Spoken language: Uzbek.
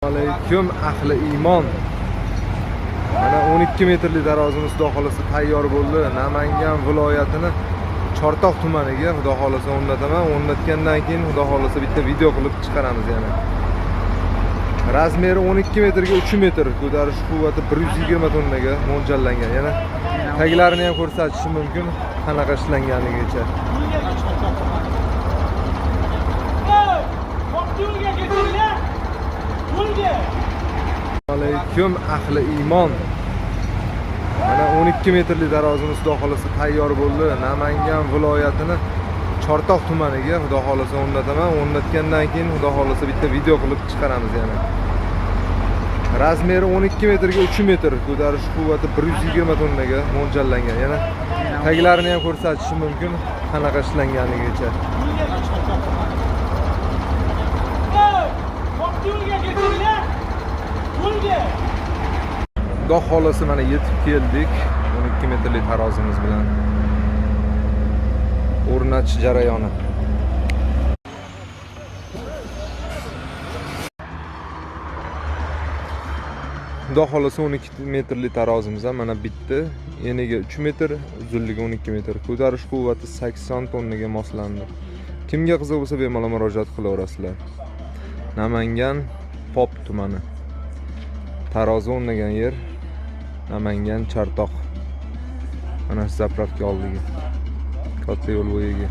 Alaykum ahli iymon. Mana 12 metrli tarozimiz xudo xolasa tayyor bo'ldi. Namangan viloyatini Chortoq tumaniga xudo xolasa o'rnataman. O'rnatgandan keyin xudo xolasa bitta video qilib chiqaramiz yana. Razmeri 12 metrga 3 metr, ko'tarish quvvati 120 tonnaga mo'ljallangan. Yana taglarini ham ko'rsatishim mumkin, qanaqa ishlanganigacha. Alaykum ahli iymon. Mana 12 metrli tarozimiz xudo xolasa tayyor bo'ldi. Namangan viloyatini Chortoq tumaniga xudo xolasa o'rnataman. O'rnatgandan keyin xudo xolasa bitta video qilib chiqaramiz yana. Razmeri 12 metrga 3 metr, ko'tarish quvvati 120 tonnaga mo'ljallangan. Yana taglarini ham ko'rsatishim mumkin, qanaqa ishlanganigacha. Xudo xolasa mana yetib keldik 12 metrli tarozimiz bilan. O'rnatish jarayoni. Xudo xolasa 12 metrli tarozimiz ham mana bitta, eniga 3 metr, uzunligi 12 metr, ko'tarish quvvati 80 tonnaga moslandi. Kimga qiziq bo'lsa bemalol murojaat qilaverasizlar. Namangan Pop tumani. Tarozi o'rnagan yer Namangan Chortoq. Mana zapravka oldiga. Katta yo'l bo'yiga.